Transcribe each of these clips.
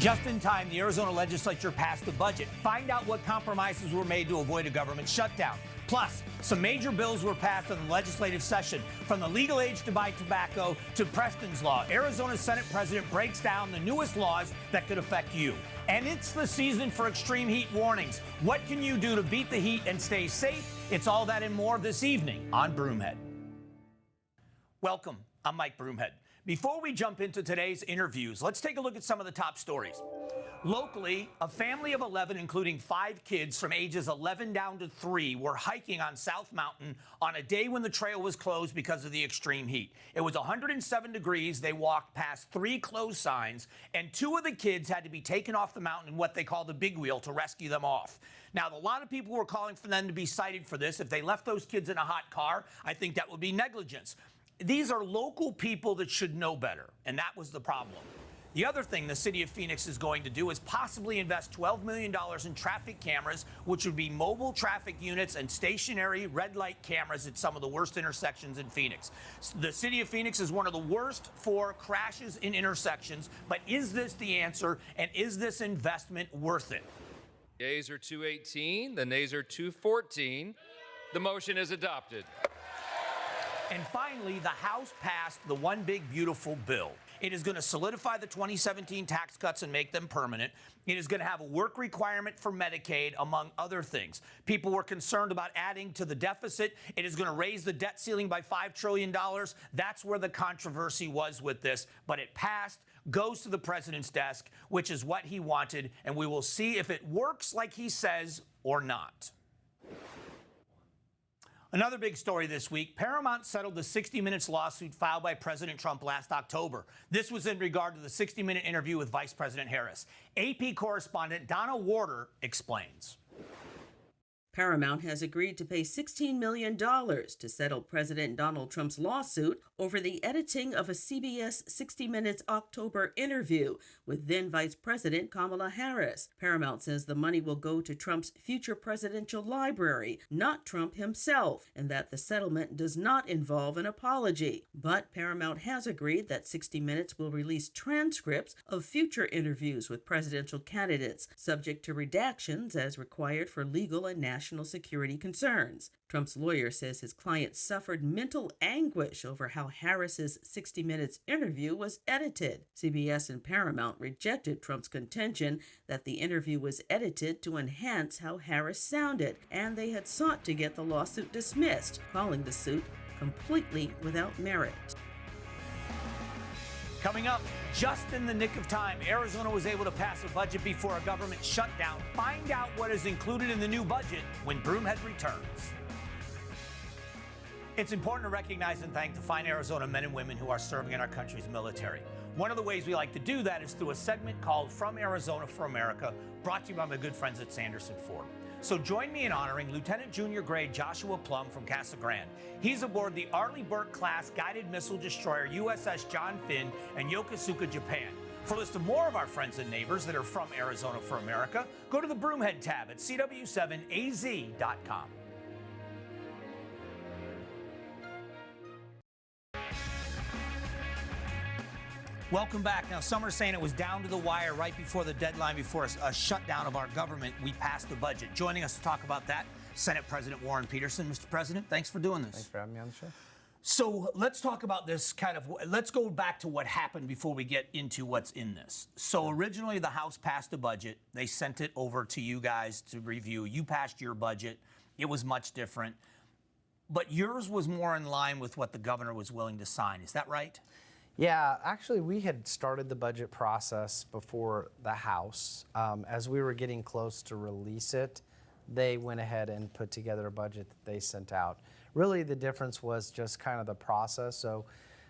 Just in time, the Arizona Legislature passed the budget. Find out what compromises were made to avoid a government shutdown. Plus, some major bills were passed in the legislative session, from the legal age to buy tobacco to Preston's law. Arizona's Senate president breaks down the newest laws that could affect you. And it's the season for extreme heat warnings. What can you do to beat the heat and stay safe? It's all that and more this evening on Broomhead. Welcome, I'm Mike Broomhead. Before we jump into today's interviews, let's take a look at some of the top stories. Locally, a family of 11, including 5 kids from ages 11 down to 3, were hiking on South Mountain on a day when the trail was closed because of the extreme heat. It was 107 degrees. They walked past 3 closed signs, and 2 of the kids had to be taken off the mountain in what they call the big wheel to rescue them off. Now, a lot of people were calling for them to be cited for this. If they left those kids in a hot car, I think that would be negligence. These are local people that should know better, and that was the problem. The other thing the city of Phoenix is going to do is possibly invest $12 million in traffic cameras, which would be mobile traffic units and stationary red light cameras at some of the worst intersections in Phoenix. The city of Phoenix is one of the worst for crashes in intersections, but is this the answer, and is this investment worth it? Yeas are 218, the nays are 214. The motion is adopted. And finally, the House passed the One Big Beautiful Bill. It is going to solidify the 2017 tax cuts and make them permanent. It is going to have a work requirement for Medicaid, among other things. People were concerned about adding to the deficit. It is going to raise the debt ceiling by $5 trillion. That's where the controversy was with this. But it passed, goes to the president's desk, which is what he wanted. And we will see if it works like he says or not. Another big story this week, Paramount settled the 60 Minutes lawsuit filed by President Trump last October. This was in regard to the 60-minute interview with Vice President Harris. AP correspondent Donna Warder explains. Paramount has agreed to pay $16 million to settle President Donald Trump's lawsuit over the editing of a CBS 60 Minutes October interview with then Vice President Kamala Harris. Paramount says the money will go to Trump's future presidential library, not Trump himself, and that the settlement does not involve an apology. But Paramount has agreed that 60 Minutes will release transcripts of future interviews with presidential candidates, subject to redactions as required for legal and national security concerns. Trump's lawyer says his client suffered mental anguish over how Harris's 60 Minutes interview was edited. CBS and Paramount rejected Trump's contention that the interview was edited to enhance how Harris sounded, and they had sought to get the lawsuit dismissed, calling the suit completely without merit. Coming up, just in the nick of time, Arizona was able to pass a budget before a government shutdown. Find out what is included in the new budget when Broomhead returns. It's important to recognize and thank the fine Arizona men and women who are serving in our country's military. One of the ways we like to do that is through a segment called From Arizona for America, brought to you by my good friends at Sanderson Ford. So join me in honoring Lieutenant Junior Grade Joshua Plum from Casa Grande. He's aboard the Arleigh Burke-class guided missile destroyer USS John Finn in Yokosuka, Japan. For a list of more of our friends and neighbors that are from Arizona for America, go to the Broomhead tab at cw7az.com. Welcome back. Now, some are saying it was down to the wire right before the deadline, before a shutdown of our government. We passed the budget. Joining us to talk about that, Senate President Warren Peterson. Mr. President, thanks for doing this. Thanks for having me on the show. So let's talk about this let's go back to what happened before we get into what's in this. So originally the House passed a budget. They sent it over to you guys to review. You passed your budget. It was much different. But yours was more in line with what the governor was willing to sign. Is that right? Yeah, actually, we had started the budget process before the House. As we were getting close to release it, they went ahead and put together a budget that they sent out. Really, the difference was just kind of the process. So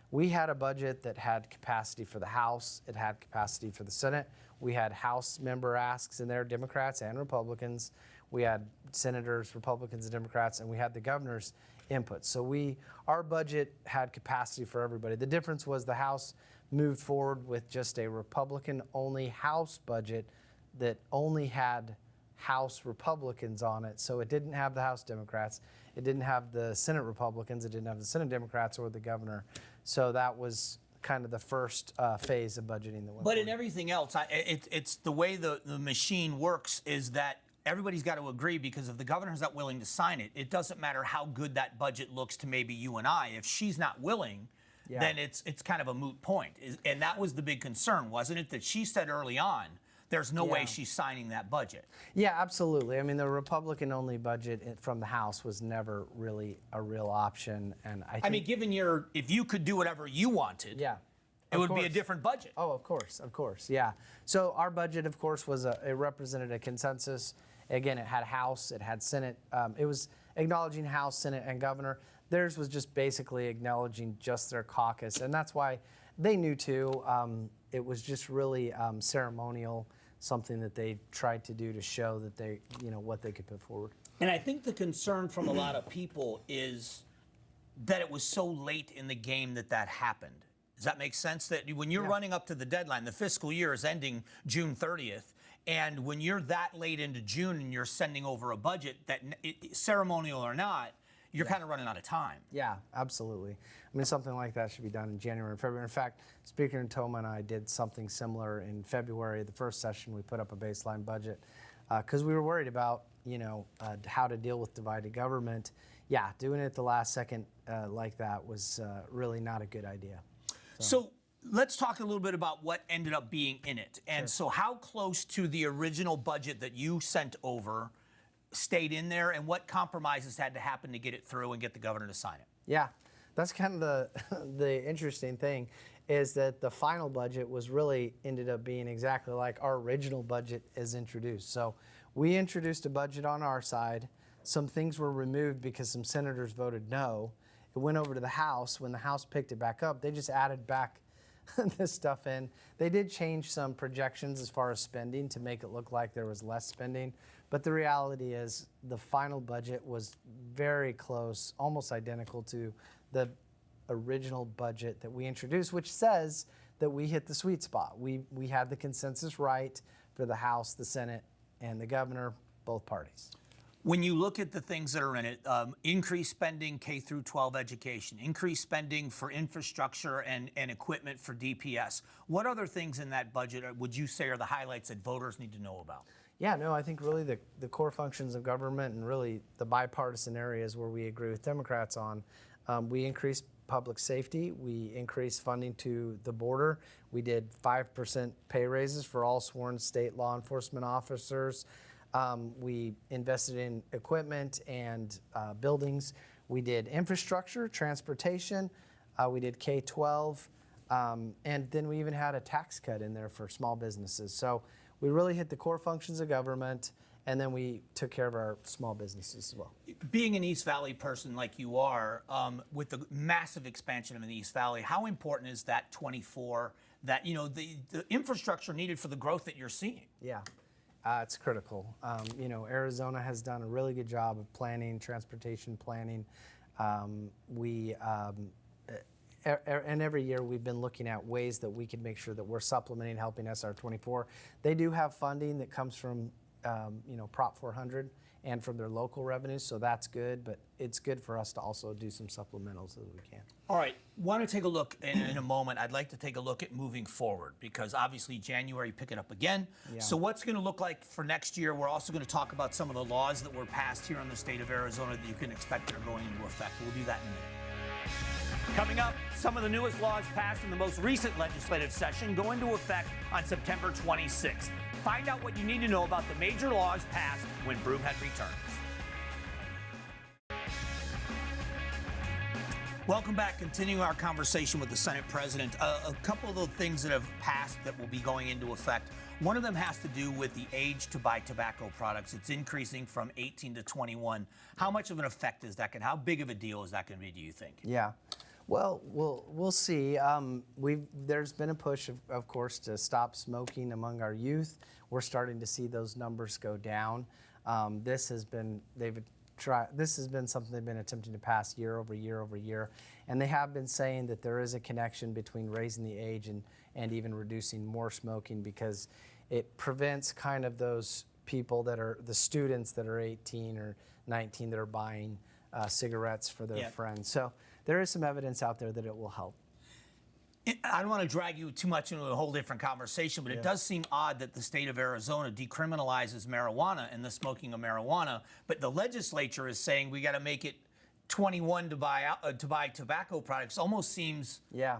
we had a budget that had capacity for the House. It had capacity for the Senate. We had House member asks in there, Democrats and Republicans. We had senators, Republicans and Democrats, and we had the governor's input. So our budget had capacity for everybody. The difference was the House moved forward with just a Republican-only House budget that only had House Republicans on it. So it didn't have the House Democrats. It didn't have the Senate Republicans. It didn't have the Senate Democrats or the governor. So that was kind of the first phase of budgeting that went But in forward. everything else, it's the way the machine works is that everybody's got to agree, because if the governor's not willing to sign it, it doesn't matter how good that budget looks to maybe you and I. If she's not willing, then it's kind of a moot point. And that was the big concern, wasn't it? That she said early on, there's no way she's signing that budget. Yeah, absolutely. I mean, the Republican-only budget from the House was never really a real option, and I think, given if you could do whatever you wanted, it would be a different budget. Oh, of course, yeah. So our budget, of course, was it represented a consensus. Again, it had House, it had Senate. It was acknowledging House, Senate, and governor. Theirs was just basically acknowledging just their caucus, and that's why they knew too. It was just really ceremonial, something that they tried to do to show that they, what they could put forward. And I think the concern from a lot of people is that it was so late in the game that happened. Does that make sense? That when you're running up to the deadline, the fiscal year is ending June 30th, and when you're that late into June and you're sending over a budget, that ceremonial or not, you're kind of running out of time. Yeah, absolutely. I mean, something like that should be done in January and February. In fact, Speaker Ntoma and I did something similar in February. The first session, we put up a baseline budget because we were worried about, how to deal with divided government. Yeah, doing it at the last second like that was really not a good idea. So let's talk a little bit about what ended up being in it. And so how close to the original budget that you sent over stayed in there, and what compromises had to happen to get it through and get the governor to sign it? Yeah, that's kind of the interesting thing, is that the final budget was really ended up being exactly like our original budget is introduced. So we introduced a budget on our side. Some things were removed because some senators voted no. It went over to the House. When the House picked it back up, they just added back this stuff in. They did change some projections as far as spending to make it look like there was less spending. But the reality is the final budget was very close, almost identical to the original budget that we introduced, which says that we hit the sweet spot. We had the consensus right for the House, the Senate, and the governor, both parties. When you look at the things that are in it, increased spending K through 12 education, increased spending for infrastructure and equipment for DPS, what other things in that budget would you say are the highlights that voters need to know about? Yeah, no, I think really the core functions of government and really the bipartisan areas where we agree with Democrats on, we increased public safety, we increased funding to the border, we did 5% pay raises for all sworn state law enforcement officers. We invested in equipment and buildings. We did infrastructure, transportation. We did K-12. And then we even had a tax cut in there for small businesses. So we really hit the core functions of government, and then we took care of our small businesses as well. Being an East Valley person like you are, with the massive expansion of the East Valley, how important is that 24, that, the infrastructure needed for the growth that you're seeing? Yeah. It's critical. Arizona has done a really good job of planning, transportation planning. And every year we've been looking at ways that we can make sure that we're supplementing, helping SR 24. They do have funding that comes from, Prop 400 and from their local revenues, so that's good, but it's good for us to also do some supplementals as we can. All right, want to take a look in a moment. I'd like to take a look at moving forward, because obviously January pick it up again. Yeah. So what's going to look like for next year? We're also going to talk about some of the laws that were passed here in the state of Arizona that you can expect that are going into effect. We'll do that in a minute. Coming up, some of the newest laws passed in the most recent legislative session go into effect on September 26th. Find out what you need to know about the major laws passed when Broomhead returns. Welcome back. Continuing our conversation with the Senate President. A couple of the things that have passed that will be going into effect. One of them has to do with the age to buy tobacco products. It's increasing from 18 to 21. How much of an effect is that? And how big of a deal is that going to be, do you think? Yeah. Well, we'll see. There's been a push, of course, to stop smoking among our youth. We're starting to see those numbers go down. This has been something they've been attempting to pass year over year over year, and they have been saying that there is a connection between raising the age and even reducing more smoking, because it prevents kind of those people that are the students that are 18 or 19 that are buying cigarettes for their friends. So there is some evidence out there that it will help. I don't want to drag you too much into a whole different conversation, but it does seem odd that the state of Arizona decriminalizes marijuana and the smoking of marijuana, but the legislature is saying we got to make it 21 to buy tobacco products. Almost seems. Yeah.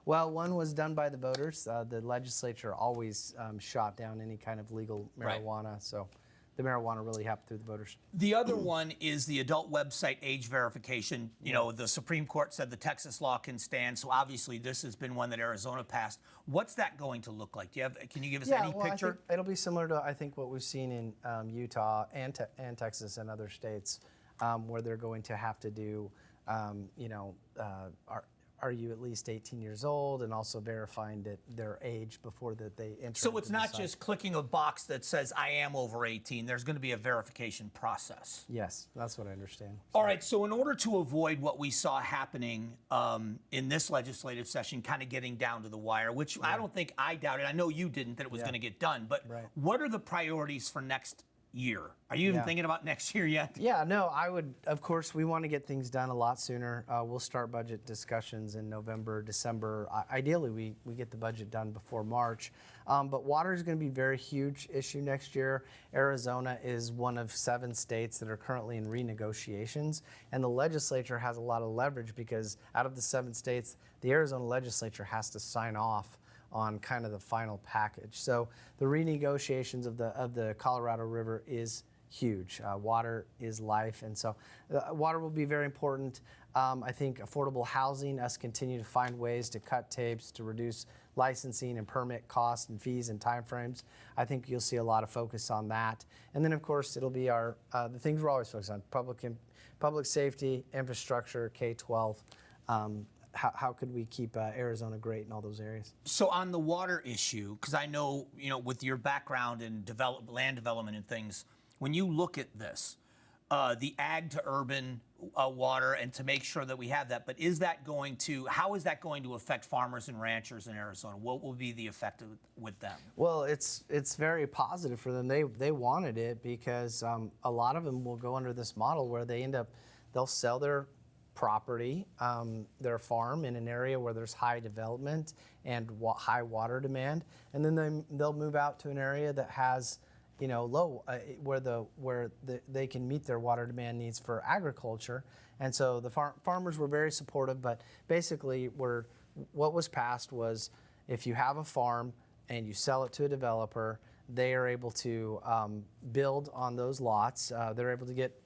Well, one was done by the voters. The legislature always shot down any kind of legal marijuana, so the marijuana really happened through the voters. The other one is the adult website age verification. You know, the Supreme Court said the Texas law can stand, so obviously this has been one that Arizona passed. What's that going to look like? Can you give us any picture? I think it'll be similar to, I think, what we've seen in Utah and Texas and other states, where they're going to have to do, are you at least 18 years old, and also verifying that their age before that they enter. So it's not just clicking a box that says I am over 18. There's going to be a verification process. Yes, that's what I understand. All right, so in order to avoid what we saw happening in this legislative session, kind of getting down to the wire, which I doubted, I know you didn't, that it was going to get done, but what are the priorities for next year? Are you even thinking about next year yet? Yeah, no, I would, of course, we want to get things done a lot sooner. We'll start budget discussions in November, December. Ideally, we get the budget done before March. But water is going to be a very huge issue next year. Arizona is one of 7 states that are currently in renegotiations, and the legislature has a lot of leverage because out of the 7 states, the Arizona legislature has to sign off on kind of the final package. So the renegotiations of the Colorado River is huge. Water is life, and so water will be very important. I think affordable housing, us continue to find ways to cut tapes, to reduce licensing and permit costs and fees and timeframes. I think you'll see a lot of focus on that. And then, of course, it'll be our the things we're always focused on: public safety, infrastructure, K-12. How could we keep Arizona great in all those areas? So on the water issue, because I know, with your background in land development and things, when you look at this, the ag to urban water, and to make sure that we have that, but how is that going to affect farmers and ranchers in Arizona? What will be the effect with them? Well, it's very positive for them. They wanted it because a lot of them will go under this model where they'll sell their property, their farm in an area where there's high development and high water demand, and then they'll move out to an area that has, low, where they can meet their water demand needs for agriculture. And so the farmers were very supportive, but basically what was passed was if you have a farm and you sell it to a developer, they are able to build on those lots. They're able to get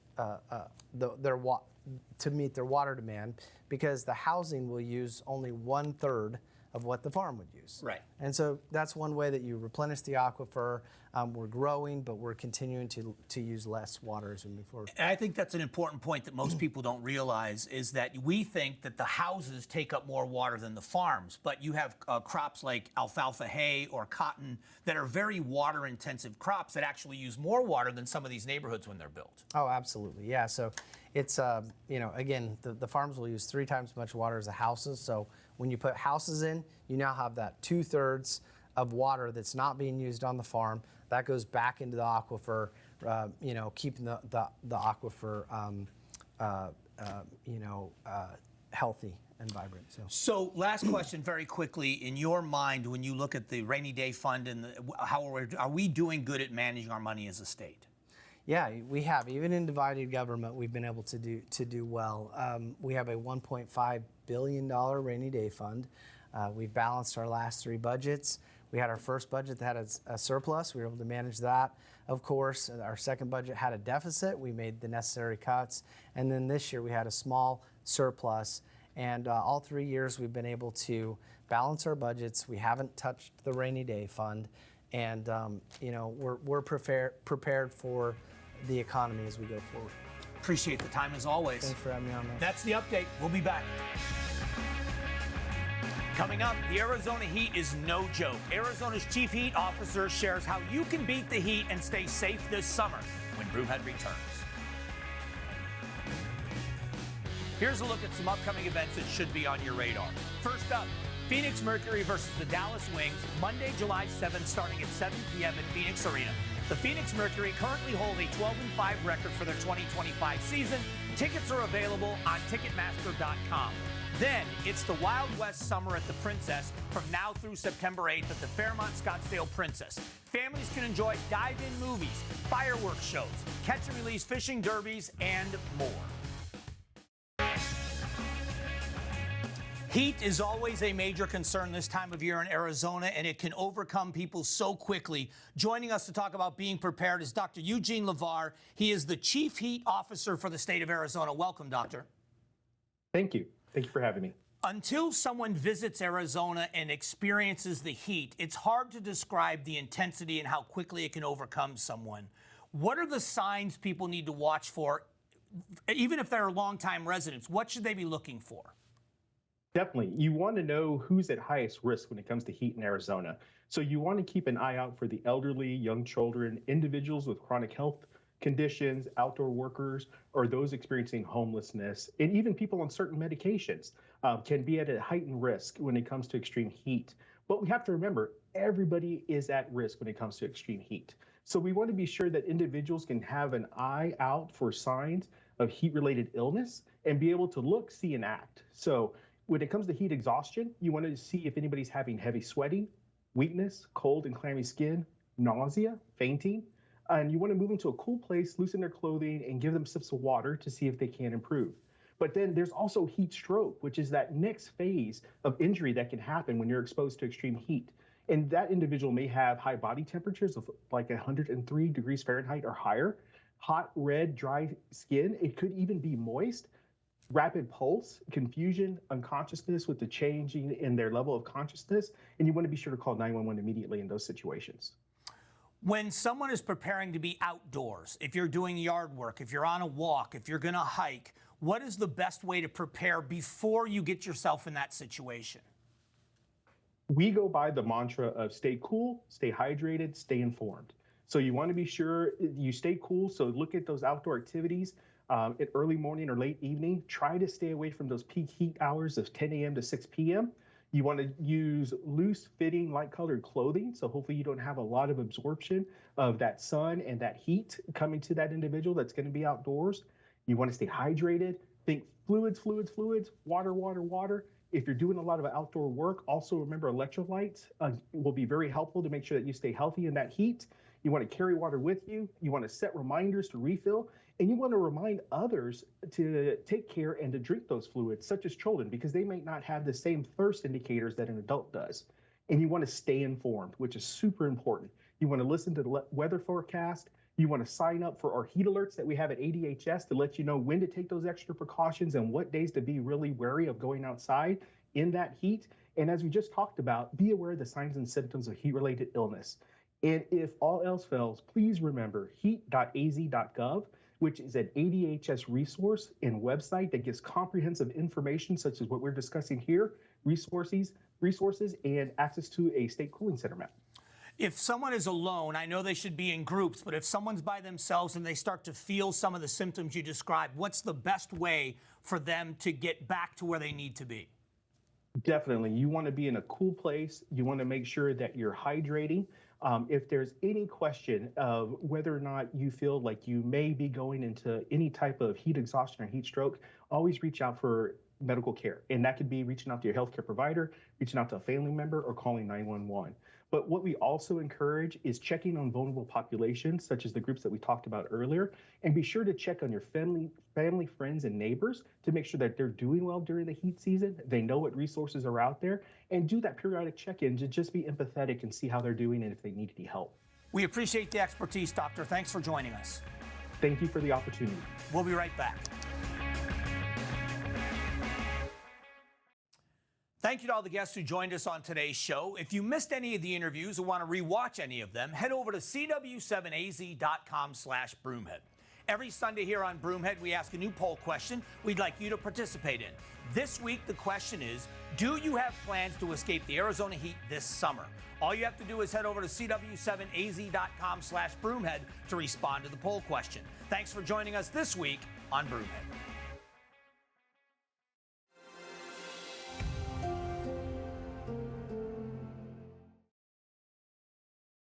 to meet their water demand, because the housing will use only 1/3 of what the farm would use. Right. And so that's one way that you replenish the aquifer. We're growing, but we're continuing to use less water as we move forward. And I think that's an important point that most people don't realize, is that we think that the houses take up more water than the farms, but you have crops like alfalfa hay or cotton that are very water intensive crops that actually use more water than some of these neighborhoods when they're built. Oh, absolutely. Yeah. So it's, again, the farms will use 3 times as much water as the houses. So when you put houses in, you now have that 2/3 of water that's not being used on the farm. That goes back into the aquifer, keeping the aquifer, healthy and vibrant. So last question, very quickly, in your mind, when you look at the rainy day fund and are we doing good at managing our money as a state? Yeah, we have. Even in divided government, we've been able to do well. We have a $1.5 billion rainy day fund. We've balanced our last 3 budgets. We had our first budget that had a surplus. We were able to manage that. Of course, our second budget had a deficit. We made the necessary cuts. And then this year we had a small surplus. And all 3 years we've been able to balance our budgets. We haven't touched the rainy day fund. And we're prepared for the economy as we go forward. Appreciate the time as always. Thanks for having me on, man. That's the update. We'll be back. Coming up, the Arizona heat is no joke. Arizona's chief heat officer shares how you can beat the heat and stay safe this summer when Broomhead returns. Here's a look at some upcoming events that should be on your radar. First up, Phoenix Mercury versus the Dallas Wings, Monday, July 7th, starting at 7 p.m. at Phoenix Arena. The Phoenix Mercury currently hold a 12-5 record for their 2025 season. Tickets are available on Ticketmaster.com. Then it's the Wild West Summer at the Princess from now through September 8th at the Fairmont Scottsdale Princess. Families can enjoy dive-in movies, fireworks shows, catch-and-release fishing derbies, and more. Heat is always a major concern this time of year in Arizona, and it can overcome people so quickly. Joining us to talk about being prepared is Dr. Eugene LeVar. He is the Chief Heat Officer for the state of Arizona. Welcome, Doctor. Thank you. Thank you for having me. Until someone visits Arizona and experiences the heat, it's hard to describe the intensity and how quickly it can overcome someone. What are the signs people need to watch for, even if they're longtime residents? What should they be looking for? Definitely. You want to know who's at highest risk when it comes to heat in Arizona. So you want to keep an eye out for the elderly, young children, individuals with chronic health conditions, outdoor workers, or those experiencing homelessness, and even people on certain medications can be at a heightened risk when it comes to extreme heat. But we have to remember, everybody is at risk when it comes to extreme heat. So we want to be sure that individuals can have an eye out for signs of heat-related illness and be able to look, see, and act. So when it comes to heat exhaustion, you want to see if anybody's having heavy sweating, weakness, cold and clammy skin, nausea, fainting, and you want to move them to a cool place, loosen their clothing, and give them sips of water to see if they can improve. But then there's also heat stroke, which is that next phase of injury that can happen when you're exposed to extreme heat. And that individual may have high body temperatures of like 103 degrees Fahrenheit or higher, hot, red, dry skin. It could even be moist. Rapid pulse, confusion, unconsciousness with the changing in their level of consciousness, and you want to be sure to call 911 immediately in those situations. When someone is preparing to be outdoors, if you're doing yard work, if you're on a walk, if you're going to hike, what is the best way to prepare before you get yourself in that situation? We go by the mantra of stay cool, stay hydrated, stay informed. So you want to be sure you stay cool, so look at those outdoor activities. At early morning or late evening, try to stay away from those peak heat hours of 10 a.m. to 6 p.m. You want to use loose fitting, light colored clothing. So hopefully you don't have a lot of absorption of that sun and that heat coming to that individual that's going to be outdoors. You want to stay hydrated. Think fluids, water. If you're doing a lot of outdoor work, also remember electrolytes will be very helpful to make sure that you stay healthy in that heat. You want to carry water with you. You want to set reminders to refill. And you want to remind others to take care and to drink those fluids, such as children, because they may not have the same thirst indicators that an adult does. And you want to stay informed, which is super important. You want to listen to the weather forecast. You want to sign up for our heat alerts that we have at ADHS to let you know when to take those extra precautions and what days to be really wary of going outside in that heat. And as we just talked about, be aware of the signs and symptoms of heat-related illness. And if all else fails, please remember heat.az.gov, which is an ADHS resource and website that gives comprehensive information such as what we're discussing here, resources, and access to a state cooling center map. If someone is alone, I know they should be in groups, but if someone's by themselves and they start to feel some of the symptoms you described, what's the best way for them to get back to where they need to be? Definitely. You want to be in a cool place. You want to make sure that you're hydrating. If there's any question of whether or not you feel like you may be going into any type of heat exhaustion or heat stroke, always reach out for medical care. And that could be reaching out to your healthcare provider, reaching out to a family member, or calling 911. But what we also encourage is checking on vulnerable populations, such as the groups that we talked about earlier, and be sure to check on your family, friends, and neighbors to make sure that they're doing well during the heat season. They know what resources are out there, and do that periodic check-in to just be empathetic and see how they're doing and if they need any help. We appreciate the expertise, Doctor. Thanks for joining us. Thank you for the opportunity. We'll be right back. Thank you to all the guests who joined us on today's show. If you missed any of the interviews or want to rewatch any of them, head over to cw7az.com/Broomhead. Every Sunday here on Broomhead, we ask a new poll question we'd like you to participate in. This week, the question is, do you have plans to escape the Arizona heat this summer? All you have to do is head over to cw7az.com/Broomhead to respond to the poll question. Thanks for joining us this week on Broomhead.